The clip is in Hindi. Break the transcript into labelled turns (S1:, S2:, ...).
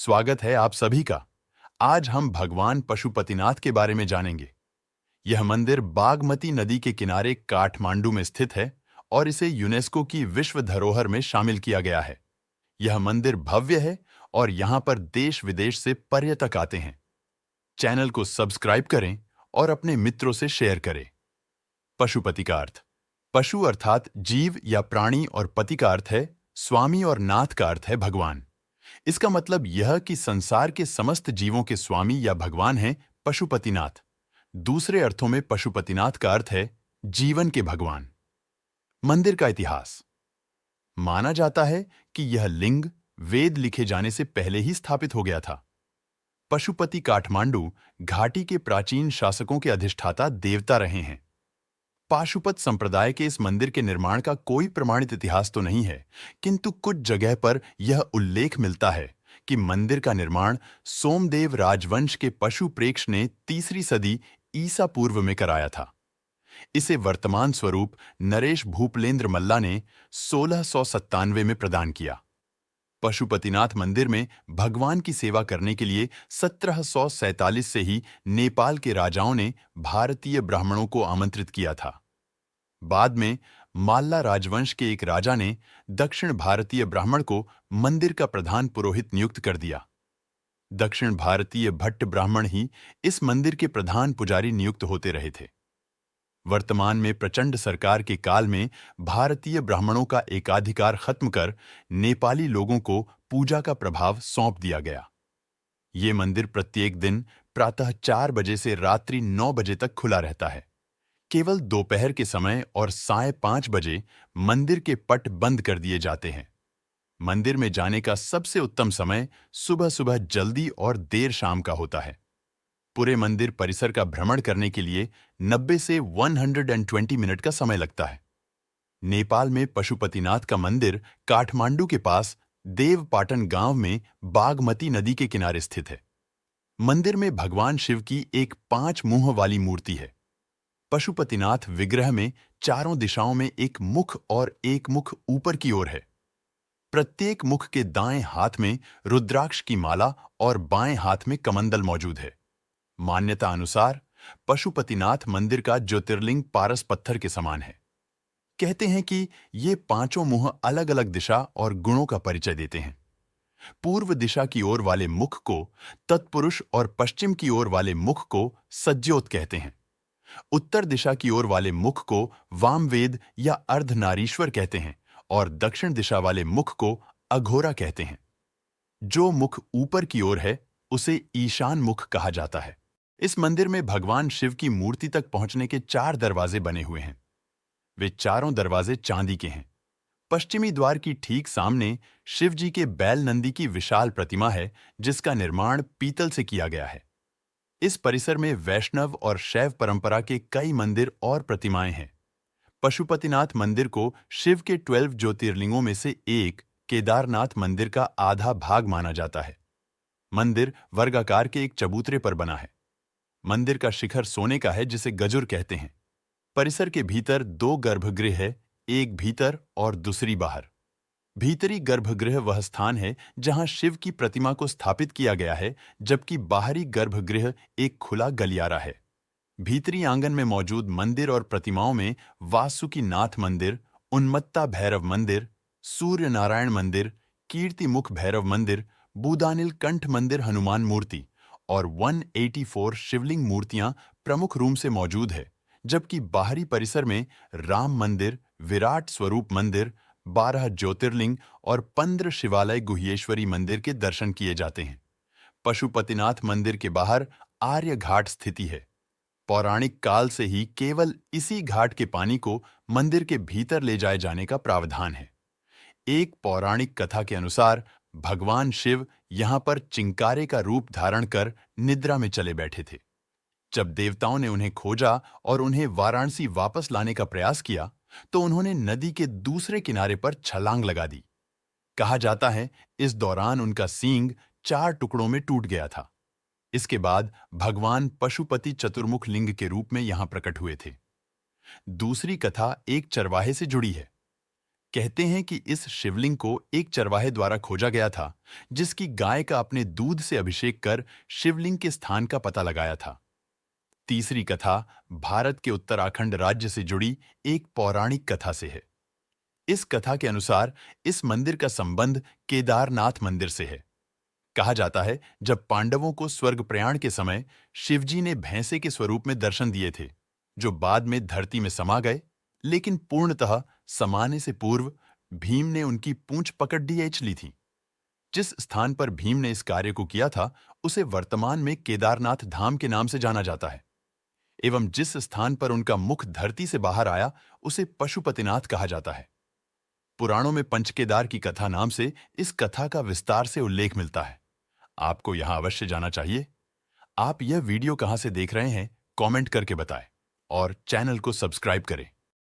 S1: स्वागत है आप सभी का। आज हम भगवान पशुपतिनाथ के बारे में जानेंगे। यह मंदिर बागमती नदी के किनारे काठमांडू में स्थित है और इसे यूनेस्को की विश्व धरोहर में शामिल किया गया है। यह मंदिर भव्य है और यहाँ पर देश विदेश से पर्यटक आते हैं। चैनल को सब्सक्राइब करें और अपने मित्रों से शेयर करें। पशुपति का अर्थ। पशु अर्थात जीव या प्राणी और पति का अर्थ है स्वामी और नाथ का अर्थ है भगवान। इसका मतलब यह कि संसार के समस्त जीवों के स्वामी या भगवान हैं पशुपतिनाथ। दूसरे अर्थों में पशुपतिनाथ का अर्थ है जीवन के भगवान। मंदिर का इतिहास। माना जाता है कि यह लिंग वेद लिखे जाने से पहले ही स्थापित हो गया था। पशुपति काठमांडू घाटी के प्राचीन शासकों के अधिष्ठाता देवता रहे हैं। पाशुपत संप्रदाय के इस मंदिर के निर्माण का कोई प्रमाणित इतिहास तो नहीं है, किंतु कुछ जगह पर यह उल्लेख मिलता है कि मंदिर का निर्माण सोमदेव राजवंश के पशु प्रेक्ष ने 3री सदी ईसा पूर्व में कराया था। इसे वर्तमान स्वरूप नरेश भूपलेंद्र मल्ला ने 1697 में प्रदान किया। पशुपतिनाथ मंदिर में भगवान की सेवा करने के लिए 1747 से ही नेपाल के राजाओं ने भारतीय ब्राह्मणों को आमंत्रित किया था। बाद में माल्ला राजवंश के एक राजा ने दक्षिण भारतीय ब्राह्मण को मंदिर का प्रधान पुरोहित नियुक्त कर दिया। दक्षिण भारतीय भट्ट ब्राह्मण ही इस मंदिर के प्रधान पुजारी नियुक्त होते रहे थे। वर्तमान में प्रचंड सरकार के काल में भारतीय ब्राह्मणों का एकाधिकार खत्म कर नेपाली लोगों को पूजा का प्रभाव सौंप दिया गया। ये मंदिर प्रत्येक दिन प्रातः 4 बजे से रात्रि 9 बजे तक खुला रहता है। केवल दोपहर के समय और साय 5 बजे मंदिर के पट बंद कर दिए जाते हैं। मंदिर में जाने का सबसे उत्तम समय सुबह सुबह जल्दी और देर शाम का होता है। पूरे मंदिर परिसर का भ्रमण करने के लिए 90 से 120 मिनट का समय लगता है। नेपाल में पशुपतिनाथ का मंदिर काठमांडू के पास देवपाटन गांव में बागमती नदी के किनारे स्थित है। मंदिर में भगवान शिव की एक 5 मुंह वाली मूर्ति है। पशुपतिनाथ विग्रह में चारों दिशाओं में एक मुख और एक मुख ऊपर की ओर है। प्रत्येक मुख के दाएं हाथ में रुद्राक्ष की माला और बाएं हाथ में कमंडल मौजूद है। मान्यता अनुसार पशुपतिनाथ मंदिर का ज्योतिर्लिंग पारस पत्थर के समान है। कहते हैं कि ये 5 मुंह अलग अलग दिशा और गुणों का परिचय देते हैं। पूर्व दिशा की ओर वाले मुख को तत्पुरुष और पश्चिम की ओर वाले मुख को सज्जोत कहते हैं। उत्तर दिशा की ओर वाले मुख को वामवेद या अर्धनारीश्वर कहते हैं और दक्षिण दिशा वाले मुख को अघोरा कहते हैं। जो मुख ऊपर की ओर है उसे ईशान मुख कहा जाता है। इस मंदिर में भगवान शिव की मूर्ति तक पहुंचने के 4 दरवाजे बने हुए हैं। वे चारों दरवाजे चांदी के हैं। पश्चिमी द्वार की ठीक सामने शिव जी के बैल नंदी की विशाल प्रतिमा है, जिसका निर्माण पीतल से किया गया है। इस परिसर में वैष्णव और शैव परंपरा के कई मंदिर और प्रतिमाएं हैं। पशुपतिनाथ मंदिर को शिव के 12 ज्योतिर्लिंगों में से एक केदारनाथ मंदिर का आधा भाग माना जाता है। मंदिर वर्गाकार के एक चबूतरे पर बना है। मंदिर का शिखर सोने का है, जिसे गजुर कहते हैं। परिसर के भीतर 2 गर्भगृह है, एक भीतर और दूसरी बाहर। भीतरी गर्भगृह वह स्थान है जहां शिव की प्रतिमा को स्थापित किया गया है, जबकि बाहरी गर्भगृह एक खुला गलियारा है। भीतरी आंगन में मौजूद मंदिर और प्रतिमाओं में वासुकी नाथ मंदिर, उन्मत्ता भैरव मंदिर, सूर्य नारायण मंदिर, कीर्तिमुख भैरव मंदिर, बूदानिल कंठ मंदिर, हनुमान मूर्ति और 184 शिवलिंग मूर्तियां प्रमुख रूप से मौजूद है, जबकि बाहरी परिसर में राम मंदिर, विराट स्वरूप मंदिर, 12 ज्योतिर्लिंग और 15 शिवालय गुह्येश्वरी मंदिर के दर्शन किए जाते हैं। पशुपतिनाथ मंदिर के बाहर आर्य घाट स्थिति है। पौराणिक काल से ही केवल इसी घाट के पानी को मंदिर के भीतर ले जाए जाने का प्रावधान है। एक पौराणिक कथा के अनुसार भगवान शिव यहां पर चिंकारे का रूप धारण कर निद्रा में चले बैठे थे। जब देवताओं ने उन्हें खोजा और उन्हें वाराणसी वापस लाने का प्रयास किया, तो उन्होंने नदी के दूसरे किनारे पर छलांग लगा दी। कहा जाता है इस दौरान उनका सींग 4 टुकड़ों में टूट गया था। इसके बाद भगवान पशुपति चतुर्मुख लिंग के रूप में यहां प्रकट हुए थे। दूसरी कथा एक चरवाहे से जुड़ी है। कहते हैं कि इस शिवलिंग को एक चरवाहे द्वारा खोजा गया था, जिसकी गाय का अपने दूध से अभिषेक कर शिवलिंग के स्थान का पता लगाया था। तीसरी कथा भारत के उत्तराखंड राज्य से जुड़ी एक पौराणिक कथा से है। इस कथा के अनुसार इस मंदिर का संबंध केदारनाथ मंदिर से है। कहा जाता है, जब पांडवों को स्वर्ग प्रयाण के समय शिवजी ने भैंसे के स्वरूप में दर्शन दिए थे, जो बाद में धरती में समा गए, लेकिन पूर्णतः समाने से पूर्व भीम ने उनकी पूंछ पकड़ खींच ली थी। जिस स्थान पर भीम ने इस कार्य को किया था, उसे वर्तमान में केदारनाथ धाम के नाम से जाना जाता है, एवं जिस स्थान पर उनका मुख धरती से बाहर आया, उसे पशुपतिनाथ कहा जाता है। पुराणों में पंचकेदार की कथा नाम से इस कथा का विस्तार से उल्लेख मिलता है। आपको यहां अवश्य जाना चाहिए। आप यह वीडियो कहां से देख रहे हैं, कमेंट करके बताएं और चैनल को सब्सक्राइब करें।